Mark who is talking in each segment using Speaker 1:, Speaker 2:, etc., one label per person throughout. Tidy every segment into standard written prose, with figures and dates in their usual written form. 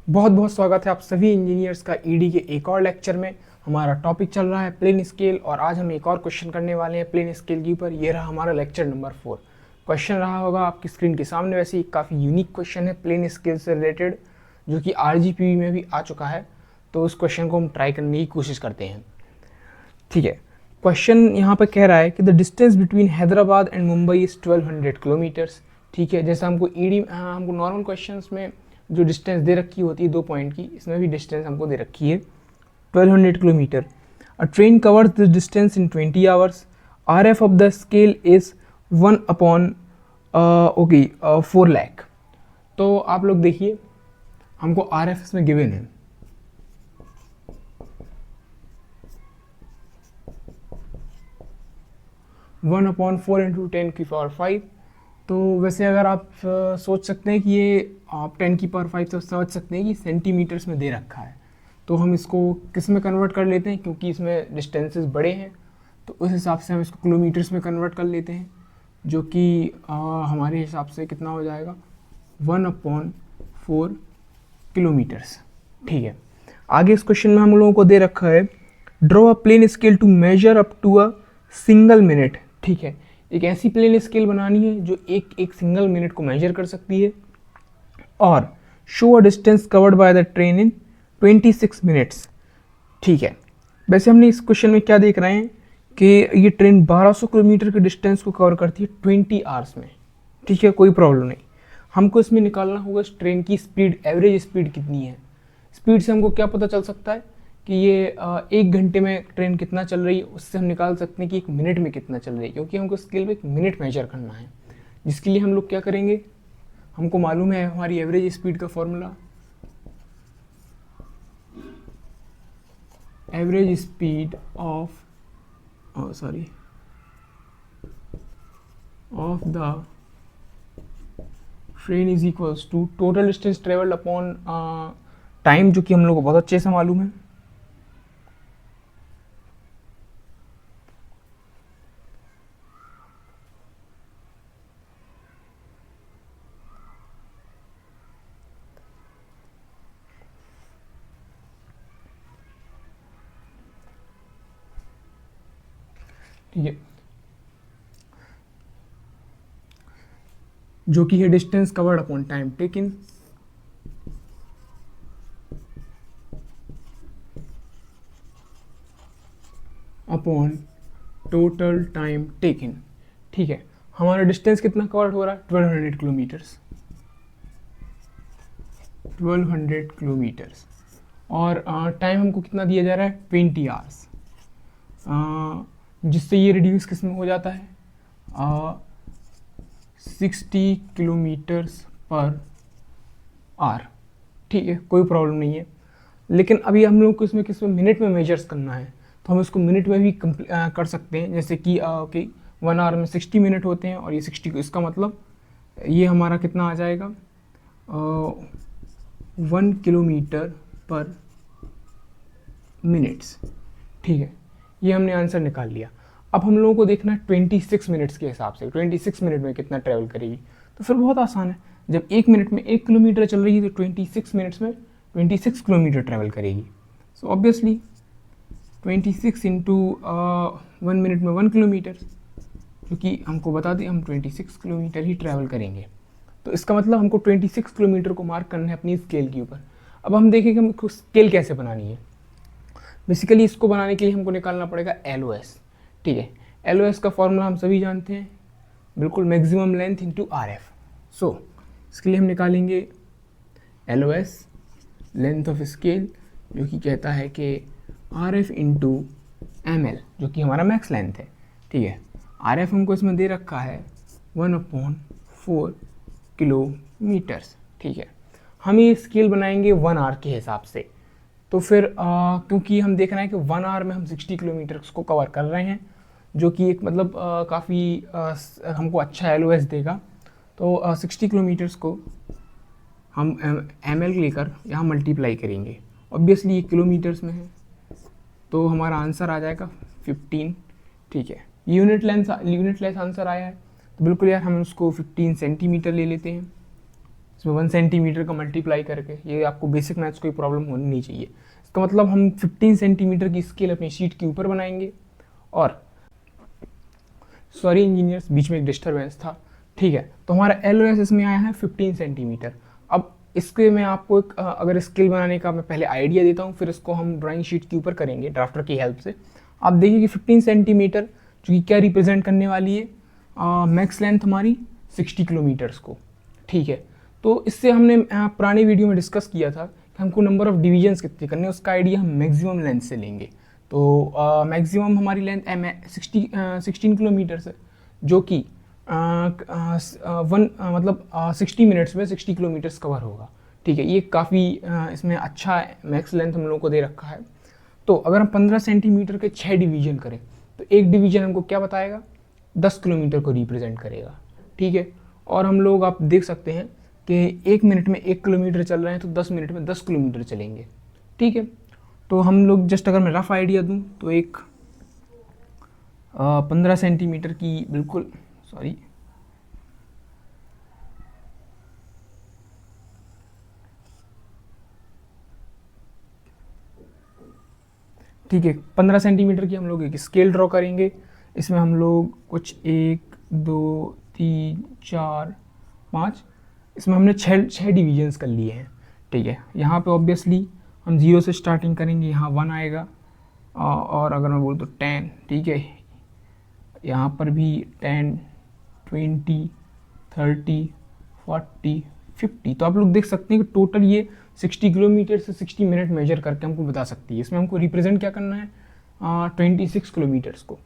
Speaker 1: बहुत बहुत स्वागत है आप सभी इंजीनियर्स का ईडी के एक और लेक्चर में। हमारा टॉपिक चल रहा है प्लेन स्केल और आज हम एक और क्वेश्चन करने वाले हैं प्लेन स्केल के ऊपर। ये रहा हमारा लेक्चर नंबर 4। क्वेश्चन रहा होगा आपकी स्क्रीन के सामने। वैसे ही काफ़ी यूनिक क्वेश्चन है प्लेन स्केल से रिलेटेड, जो कि RGPV में भी आ चुका है। तो उस क्वेश्चन को हम ट्राई करने की कोशिश करते हैं। ठीक है, क्वेश्चन यहाँ पर कह रहा है कि the distance between Hyderabad and Mumbai is 1200 kilometres. ठीक है, जैसा हमको हमको नॉर्मल क्वेश्चंस में जो डिस्टेंस दे रखी होती है 2 पॉइंट की, इसमें भी डिस्टेंस हमको दे रखी है 1200 kilometre. A train covers this distance in 20 hours. RF of the scale is 1/4 lakh. तो आप लोग देखिए, हमको RF इसमें गिवन है। वन अपॉन 4 इंटू 10⁵ तो वैसे अगर आप सोच सकते हैं कि ये आप 10⁵ तो समझ सकते हैं कि सेंटीमीटर्स में दे रखा है। तो हम इसको किस में कन्वर्ट कर लेते हैं, क्योंकि इसमें डिस्टेंसेस बड़े हैं तो उस हिसाब से हम इसको किलोमीटर्स में कन्वर्ट कर लेते हैं, जो कि हमारे हिसाब से कितना हो जाएगा 1/4 किलोमीटर्स। ठीक है, आगे इस क्वेश्चन में हम लोगों को दे रखा है draw a plain scale to measure up to a single minute. ठीक है, एक ऐसी प्लेन स्केल बनानी है जो एक सिंगल मिनट को मेजर कर सकती है और show a distance covered by the train in 26 minutes. ठीक है, वैसे हमने इस क्वेश्चन में क्या देख रहे हैं कि ये ट्रेन 1200 किलोमीटर के डिस्टेंस को कवर करती है 20 आवर्स में। ठीक है, कोई प्रॉब्लम नहीं। हमको इसमें निकालना होगा इस ट्रेन की स्पीड, एवरेज स्पीड कितनी है। स्पीड से हमको क्या पता चल सकता है कि ये 1 घंटे में ट्रेन कितना चल रही है, उससे हम निकाल सकते हैं कि 1 मिनट में कितना चल रही है, क्योंकि हमको स्केल में 1 मिनट मेजर करना है। जिसके लिए हम लोग क्या करेंगे, हमको मालूम है हमारी एवरेज स्पीड का formula, average speed of the train is equals to total distance travelled upon time, जो कि हम लोग को बहुत अच्छे से मालूम है। ठीक है, जो कि है distance covered upon time taken. Upon total time taken. ठीक है, हमारा डिस्टेंस कितना कवर्ड हो रहा है 1200 किलोमीटर्स। 1200 किलोमीटर्स और टाइम हमको कितना दिया जा रहा है 20 आवर्स, जिससे ये रिड्यूस किस में हो जाता है 60 किलोमीटर्स पर आवर। ठीक है, कोई प्रॉब्लम नहीं है। लेकिन अभी हम लोग को इसमें किस में मिनट में मेजर्स करना है, तो हम इसको मिनट में भी कर सकते हैं। जैसे कि 1 आवर में 60 मिनट होते हैं और ये 60, इसका मतलब ये हमारा कितना आ जाएगा 1 किलोमीटर पर मिनट्स। ठीक है, ये हमने आंसर निकाल लिया। अब हम लोगों को देखना है 26 मिनट्स के हिसाब से 26 मिनट में कितना ट्रैवल करेगी। तो फिर बहुत आसान है, जब 1 मिनट में 1 किलोमीटर चल रही है तो 26 मिनट्स में 26 किलोमीटर ट्रैवल करेगी। सो ऑब्वियसली 26 इंटू 1 मिनट में 1 किलोमीटर, क्योंकि हमको बता दें हम 26 किलोमीटर ही ट्रैवल करेंगे। तो इसका मतलब हमको 26 किलोमीटर को मार्क करना है अपनी स्केल के ऊपर। अब हम देखें कि हमको स्केल कैसे बनानी है। बेसिकली इसको बनाने के लिए हमको निकालना पड़ेगा LOS। ठीक है, LOS का फॉर्मूला हम सभी जानते हैं, बिल्कुल मैक्सिमम लेंथ इंटू RF। सो इसके लिए हम निकालेंगे LOS, लेंथ ऑफ स्केल, जो कि कहता है कि RF इंटू ML, जो कि हमारा मैक्स लेंथ है। ठीक है, RF हमको इसमें दे रखा है 1/4 किलोमीटर्स। ठीक है, हम ये स्केल बनाएंगे 1 आवर के हिसाब से। तो फिर क्योंकि हम देख रहे हैं कि 1 आवर में हम 60 किलोमीटर को कवर कर रहे हैं, जो कि एक मतलब काफ़ी हमको अच्छा LOS देगा। तो 60 किलोमीटर्स को हम ML लेकर यहाँ मल्टीप्लाई करेंगे। ऑब्वियसली ये किलोमीटर्स में है, तो हमारा आंसर आ जाएगा 15। ठीक है, यूनिट लेस आंसर आया है, तो बिल्कुल यार हम उसको 15 सेंटीमीटर ले लेते हैं। इसमें 1 सेंटीमीटर का मल्टीप्लाई करके, ये आपको बेसिक मैथ्स कोई प्रॉब्लम होनी नहीं चाहिए। इसका मतलब हम 15 सेंटीमीटर की स्केल अपनी शीट के ऊपर बनाएंगे। और सॉरी इंजीनियर्स, बीच में एक डिस्टर्बेंस था, ठीक है। तो हमारा LOS इसमें आया है 15 सेंटीमीटर। अब इसके मैं आपको एक अगर स्केल बनाने का मैं पहले आइडिया देता हूँ, फिर इसको हम ड्राइंग शीट के ऊपर करेंगे ड्राफ्टर की हेल्प से। आप देखिए कि 15 सेंटीमीटर जो कि क्या रिप्रेजेंट करने वाली है, मैक्स लेंथ हमारी 60 किलोमीटर्स को, ठीक है। तो इससे हमने पुरानी वीडियो में डिस्कस किया था कि हमको नंबर ऑफ डिवीजन्स कितने करने, उसका आइडिया हम मैक्सिमम लेंथ से लेंगे। तो मैक्सिमम हमारी लेंथ 16 किलोमीटर्स है, जो कि मतलब 60 मिनट्स में 60 किलोमीटर्स कवर होगा, ठीक है। ये काफ़ी इसमें अच्छा मैक्स लेंथ हम लोगों को दे रखा है। तो अगर हम 15 सेंटीमीटर के 6 डिवीजन करें तो एक डिवीजन हमको क्या बताएगा, 10 किलोमीटर को रिप्रेजेंट करेगा, ठीक है। और हम लोग आप देख सकते हैं कि 1 मिनट में 1 किलोमीटर चल रहे हैं तो 10 मिनट में 10 किलोमीटर चलेंगे, ठीक है। तो हम लोग जस्ट अगर मैं रफ आइडिया दूं तो एक 15 सेंटीमीटर की, बिल्कुल सॉरी, ठीक है, 15 सेंटीमीटर की हम लोग एक स्केल ड्रॉ करेंगे। इसमें हम लोग कुछ 1 2 3 4 5, इसमें हमने छः डिवीजन्स कर लिए हैं, ठीक है। यहाँ पे ऑब्वियसली हम 0 से स्टार्टिंग करेंगे, यहाँ 1 आएगा, और अगर मैं बोलूँ तो 10, ठीक है। यहाँ पर भी 10 20 30 40 50। तो आप लोग देख सकते हैं कि टोटल ये 60 किलोमीटर से 60 मिनट मेजर करके हमको बता सकती है। इसमें हमको रिप्रेजेंट क्या करना है, 26 किलोमीटर्स को।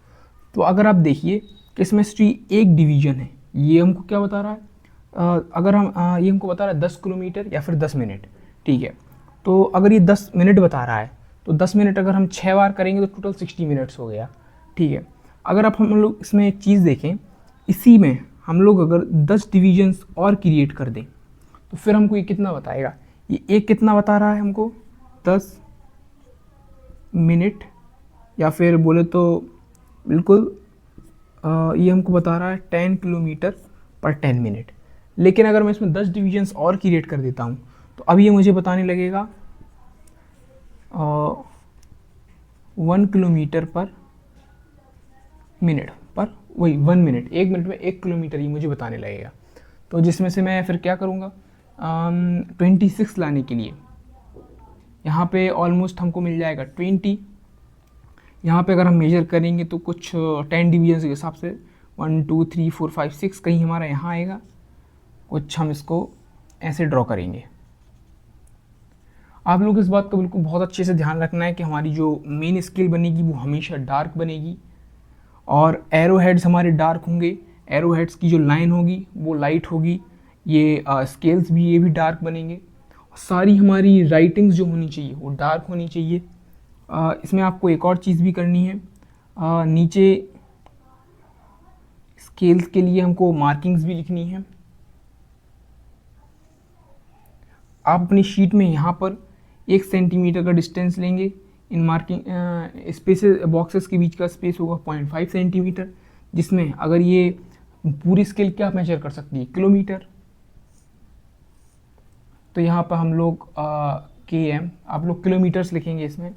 Speaker 1: तो अगर आप देखिए कि इसमें से एक डिवीजन है, ये हमको क्या बता रहा है, अगर हम ये हमको बता रहा है 10 किलोमीटर या फिर 10 मिनट, ठीक है। तो अगर ये 10 मिनट बता रहा है तो 10 मिनट अगर हम 6 बार करेंगे तो टोटल 60 मिनट्स हो गया, ठीक है। अगर आप हम लोग इसमें एक चीज़ देखें, इसी में हम लोग अगर 10 डिवीजन्स और क्रिएट कर दें तो फिर हमको ये कितना बताएगा, ये एक कितना बता रहा है हमको, 10 मिनट, या फिर बोले तो बिल्कुल ये हमको बता रहा है 10 किलोमीटर पर 10 मिनट। लेकिन अगर मैं इसमें 10 डिवीजन्स और क्रिएट कर देता हूँ तो अब ये मुझे बताने लगेगा 1 किलोमीटर पर मिनट, पर वही 1 मिनट, 1 मिनट में 1 किलोमीटर ये मुझे बताने लगेगा। तो जिसमें से मैं फिर क्या करूँगा, 26 लाने के लिए यहाँ पे ऑलमोस्ट हमको मिल जाएगा 20। यहाँ पे अगर हम मेजर करेंगे तो कुछ 10 डिवीजन के हिसाब से 1 2 3 4 5 6 कहीं हमारा यहाँ आएगा, कुछ हम इसको ऐसे ड्रॉ करेंगे। आप लोग इस बात का बिल्कुल बहुत अच्छे से ध्यान रखना है कि हमारी जो मेन स्केल बनेगी वो हमेशा डार्क बनेगी, और एरो हेड्स हमारे डार्क होंगे, एरो हेड्स की जो लाइन होगी वो लाइट होगी, ये स्केल्स भी ये भी डार्क बनेंगे। सारी हमारी राइटिंग्स जो होनी चाहिए वो डार्क होनी चाहिए। इसमें आपको एक और चीज़ भी करनी है, नीचे स्केल्स के लिए हमको मार्किंग्स भी लिखनी है। आप अपनी शीट में यहाँ पर 1 सेंटीमीटर का डिस्टेंस लेंगे, इन मार्किंग स्पेसेस बॉक्सेस के बीच का स्पेस होगा 0.5 सेंटीमीटर, जिसमें अगर ये पूरी स्केल क्या मेजर कर सकती है, किलोमीटर। तो यहाँ पर हम लोग KM, आप लोग किलोमीटर्स लिखेंगे इसमें,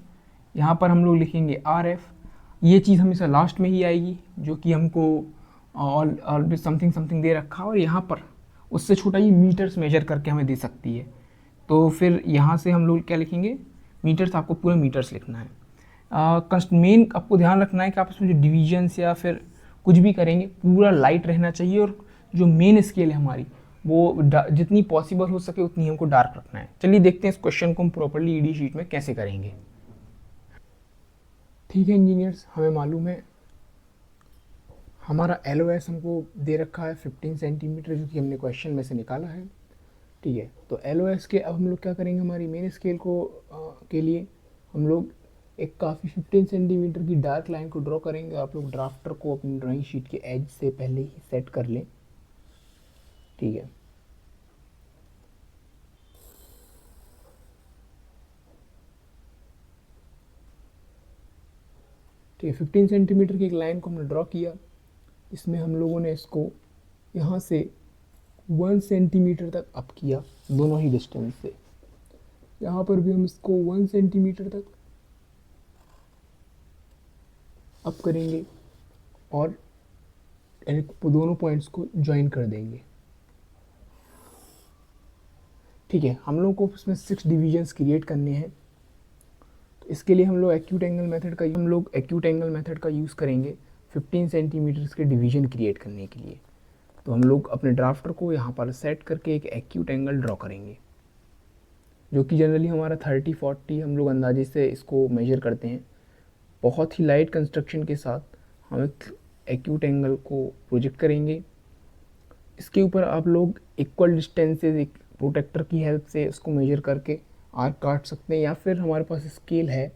Speaker 1: यहाँ पर हम लोग लिखेंगे RF। ये चीज़ हमेशा लास्ट में ही आएगी जो कि हमको ऑल समथिंग समथिंग दे रखा है, और यहाँ पर उससे छोटा ये मीटर्स मेजर करके हमें दे सकती है। तो फिर यहाँ से हम लोग क्या लिखेंगे, मीटर्स, आपको पूरा मीटर्स लिखना है। मेन आपको ध्यान रखना है कि आप इसमें जो डिवीजन्स या फिर कुछ भी करेंगे पूरा लाइट रहना चाहिए, और जो मेन स्केल है हमारी वो जितनी पॉसिबल हो सके उतनी हमको डार्क रखना है। चलिए देखते हैं इस क्वेश्चन को हम प्रॉपर्ली ईडी शीट में कैसे करेंगे। ठीक है इंजीनियर्स, हमें मालूम है हमारा LOS हमको दे रखा है 15 सेंटीमीटर, जो कि हमने क्वेश्चन में से निकाला है, ठीक है। तो LOS के अब हम लोग क्या करेंगे, हमारी मेन स्केल को के लिए हम लोग एक काफ़ी 15 सेंटीमीटर की डार्क लाइन को ड्रॉ करेंगे। आप लोग ड्राफ्टर को अपनी ड्राइंग शीट के एज से पहले ही सेट कर लें, ठीक है। ठीक है, 15 सेंटीमीटर की एक लाइन को हमने ड्रॉ किया। इसमें हम लोगों ने इसको यहाँ से 1 सेंटीमीटर तक अप किया दोनों ही डिस्टेंस से। यहाँ पर भी हम इसको 1 सेंटीमीटर तक अप करेंगे और दोनों पॉइंट्स को ज्वाइन कर देंगे। ठीक है, हम लोग को इसमें 6 डिवीजन्स क्रिएट करने हैं। तो इसके लिए हम लोग एक्यूट एंगल मेथड का यूज़ करेंगे 15 सेंटीमीटर्स के डिवीजन क्रिएट करने के लिए। तो हम लोग अपने ड्राफ्टर को यहाँ पर सेट करके एक एक्यूट एंगल ड्रॉ करेंगे, जो कि जनरली हमारा 30-40 हम लोग अंदाजे से इसको मेजर करते हैं। बहुत ही लाइट कंस्ट्रक्शन के साथ हम एक एक्यूट एंगल को प्रोजेक्ट करेंगे। इसके ऊपर आप लोग इक्वल डिस्टेंसेज एक प्रोटेक्टर की हेल्प से इसको मेजर करके आर्क काट सकते हैं, या फिर हमारे पास स्केल है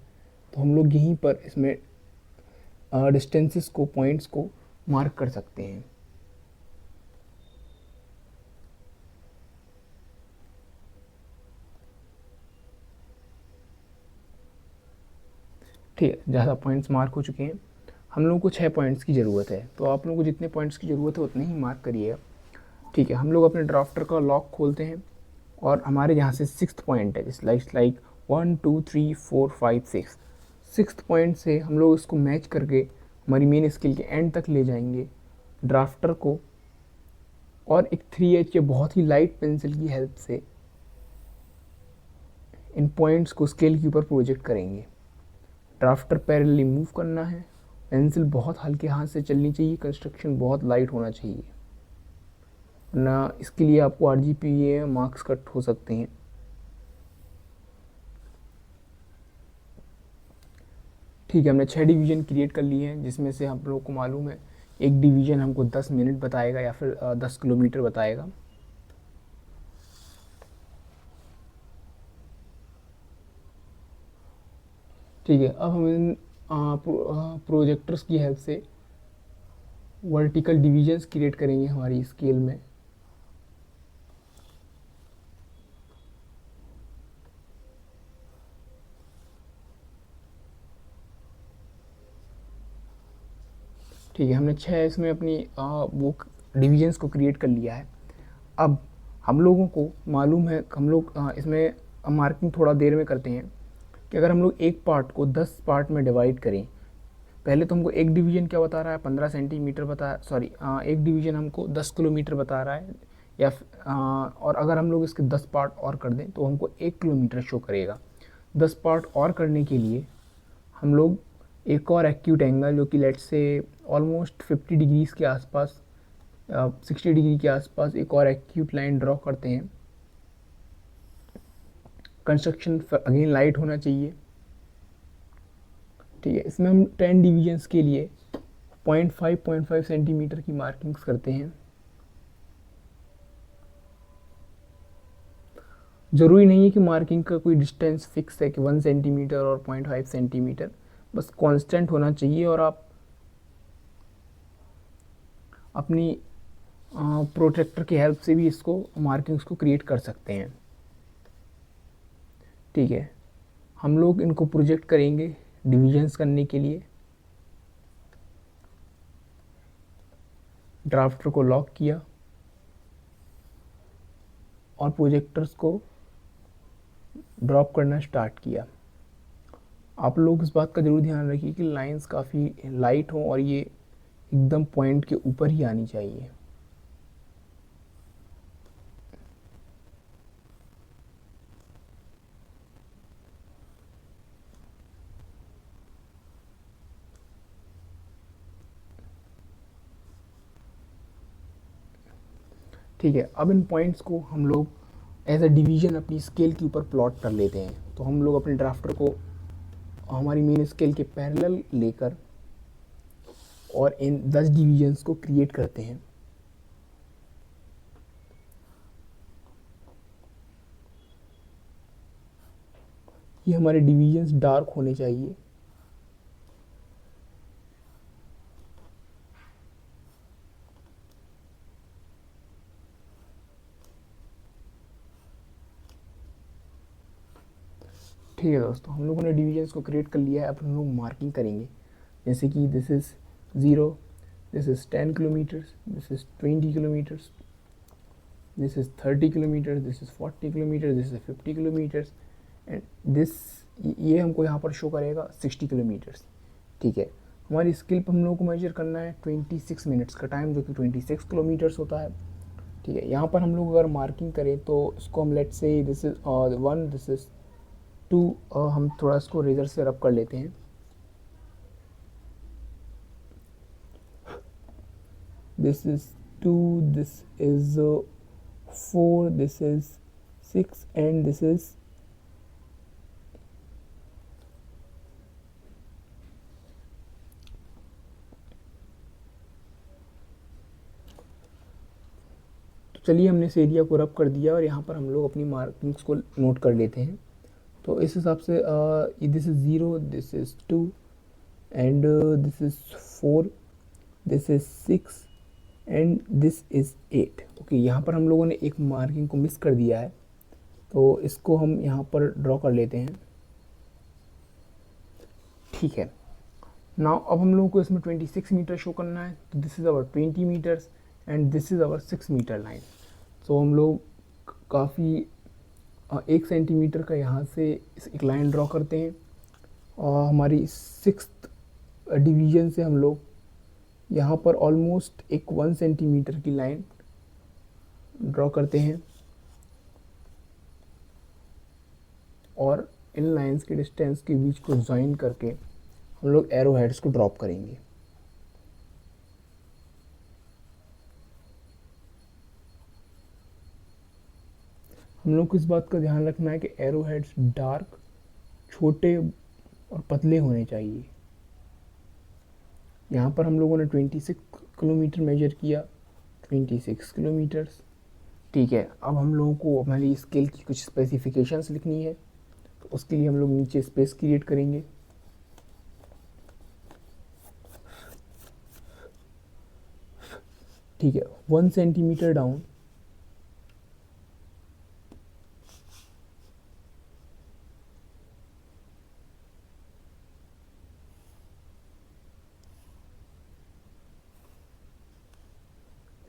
Speaker 1: तो हम लोग यहीं पर इसमें डिस्टेंसेस को, पॉइंट्स को मार्क कर सकते हैं। ठीक है, ज़्यादा पॉइंट्स मार्क हो चुके हैं। हम लोगों को 6 पॉइंट्स की ज़रूरत है, तो आप लोगों को जितने पॉइंट्स की ज़रूरत है उतने ही मार्क करिएगा। ठीक है, हम लोग अपने ड्राफ्टर का लॉक खोलते हैं और हमारे यहाँ से 6th पॉइंट है, जिस लाइक 1 2 3 4 5 6, 6th पॉइंट से हम लोग इसको मैच करके हमारी मेन स्केल के एंड तक ले जाएंगे ड्राफ्टर को, और एक 3H या बहुत ही लाइट पेंसिल की हेल्प से इन पॉइंट्स को स्केल के ऊपर प्रोजेक्ट करेंगे। ड्राफ्टर पैरेलली मूव करना है, पेंसिल बहुत हल्के हाथ से चलनी चाहिए, कंस्ट्रक्शन बहुत लाइट होना चाहिए, ना इसके लिए आपको RGPA मार्क्स कट हो सकते हैं। ठीक है, हमने 6 डिवीज़न क्रिएट कर लिए हैं, जिसमें से हम लोग को मालूम है एक डिवीज़न हमको 10 मिनट बताएगा या फिर 10 किलोमीटर बताएगा। ठीक है, अब हम इन प्रोजेक्टर्स की हेल्प से वर्टिकल डिवीजन्स क्रिएट करेंगे हमारी स्केल में। ठीक है, हमने 6 इसमें अपनी वो डिवीजन्स को क्रिएट कर लिया है। अब हम लोगों को मालूम है, हम लोग इसमें मार्किंग थोड़ा देर में करते हैं, कि अगर हम लोग एक पार्ट को 10 पार्ट में डिवाइड करें। पहले तो हमको एक डिवीज़न क्या बता रहा है, 15 सेंटीमीटर बता, सॉरी एक डिवीज़न हमको 10 किलोमीटर बता रहा है, या और अगर हम लोग इसके 10 पार्ट और कर दें तो हमको 1 किलोमीटर शो करेगा। 10 पार्ट और करने के लिए हम लोग एक और एक्यूट एंगल, जो कि लेट्स से ऑलमोस्ट 50 डिग्रीज के आसपास, 60 डिग्री के आसपास एक और एक्यूट लाइन ड्रॉ करते हैं। कंस्ट्रक्शन अगेन लाइट होना चाहिए। ठीक है, इसमें हम 10 डिवीजन्स के लिए 0.5 सेंटीमीटर की मार्किंग्स करते हैं। ज़रूरी नहीं है कि मार्किंग का कोई डिस्टेंस फिक्स है कि 1 सेंटीमीटर और 0.5 सेंटीमीटर, बस कांस्टेंट होना चाहिए, और आप अपनी प्रोटेक्टर की हेल्प से भी इसको मार्किंग्स को क्रिएट कर सकते हैं। ठीक है, हम लोग इनको प्रोजेक्ट करेंगे डिवीजन्स करने के लिए। ड्राफ्टर को लॉक किया और प्रोजेक्टर्स को ड्रॉप करना स्टार्ट किया। आप लोग इस बात का ज़रूर ध्यान रखिए कि लाइंस काफ़ी लाइट हों और ये एकदम पॉइंट के ऊपर ही आनी चाहिए। ठीक है, अब इन पॉइंट्स को हम लोग एज अ डिवीज़न अपनी स्केल के ऊपर प्लॉट कर लेते हैं। तो हम लोग अपने ड्राफ्टर को हमारी मेन स्केल के पैरेलल लेकर और इन 10 डिवीजन्स को क्रिएट करते हैं। ये हमारे डिवीजन्स डार्क होने चाहिए। ठीक है दोस्तों, हम लोगों ने डिवीजन्स को क्रिएट कर लिया है। अब हम लोग मार्किंग करेंगे, जैसे कि this is 0, this is 10 kilometres, this is 20 kilometres. This is 30 kilometre, this is 40 kilometre, this is 50 kilometres and this, ये हमको यहाँ पर शो करेगा 60 किलोमीटर्स। ठीक है, हमारी स्किल पर हम लोगों को मेजर करना है 26 मिनट्स का टाइम, जो कि 26 किलोमीटर्स होता है। ठीक है, यहाँ पर हम लोग अगर मार्किंग करें तो इसको हम लेट से दिस इज़ 1, दिस इज़ 2, हम थोड़ा इसको रेजर से रब कर लेते हैं। This is 2, this is 4, this is 6 and this is चलिए हमने इस एरिया को रब कर दिया और यहाँ पर हम लोग अपनी मार्किंग्स को नोट कर लेते हैं। तो इस हिसाब से this is 0, this is 2 and this is 4, this is 6 and this is 8। Okay, यहाँ पर हम लोगों ने एक मार्किंग को मिस कर दिया है, तो इसको हम यहाँ पर ड्रॉ कर लेते हैं। ठीक है, नाउ अब हम लोगों को इसमें 26 मीटर शो करना है, तो this is our 20 metres and this is our 6 metre line. तो हम लोग काफ़ी 1 सेंटीमीटर का यहाँ से एक लाइन ड्रॉ करते हैं और हमारी 6th डिवीज़न से हम लोग यहाँ पर ऑलमोस्ट एक 1 सेंटीमीटर की लाइन ड्रॉ करते हैं और इन लाइंस के डिस्टेंस के बीच को ज्वाइन करके हम लोग एरो हेड्स को ड्रॉप करेंगे। हम लोग को इस बात का ध्यान रखना है कि एरो हेड्स डार्क, छोटे और पतले होने चाहिए। यहाँ पर हम लोगों ने 26 किलोमीटर मेजर किया, 26 किलोमीटर्स। ठीक है, अब हम लोगों को हमारी स्केल की कुछ स्पेसिफिकेशंस लिखनी है, तो उसके लिए हम लोग नीचे स्पेस क्रिएट करेंगे। ठीक है, 1 सेंटीमीटर डाउन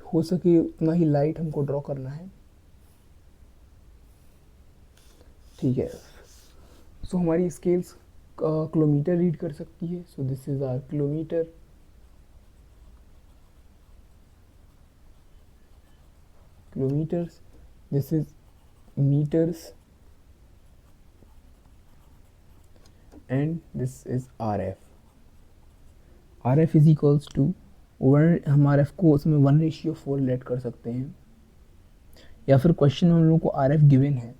Speaker 1: हो सके उतना ही लाइट हमको ड्रॉ करना है। ठीक है, सो हमारी स्केल्स किलोमीटर रीड कर सकती है, so this is our kilometre. Kilometres, this is meters and this is RF. RF is equals to one, हम RF को उसमें 1:4 लेट कर सकते हैं, या फिर क्वेश्चन में हम लोग को RF गिवन है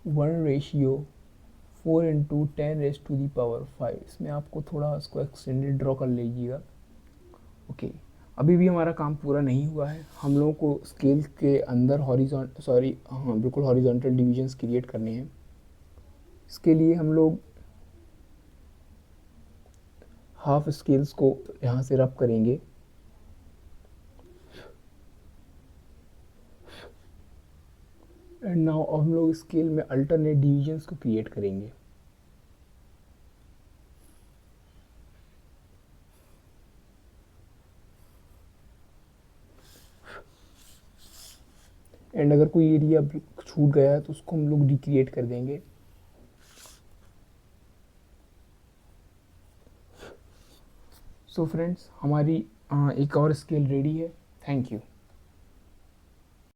Speaker 1: 1:4 इंटू 10⁻⁵। इसमें आपको थोड़ा उसको एक्सटेंडेड ड्रॉ कर लीजिएगा। ओके, अभी भी हमारा काम पूरा नहीं हुआ है, हम लोगों को स्केल के अंदर बिल्कुल हॉरिजॉन्टल डिविजन्स क्रिएट करने हैं। इसके लिए हम लोग हाफ स्केल्स को यहाँ से रब करेंगे एंड नाउ हम लोग स्केल में अल्टरनेट डिविजन्स को क्रिएट करेंगे। एंड अगर कोई एरिया छूट गया है तो उसको हम लोग रिक्रिएट कर देंगे। सो फ्रेंड्स, हमारी एक और स्केल रेडी है। Thank you.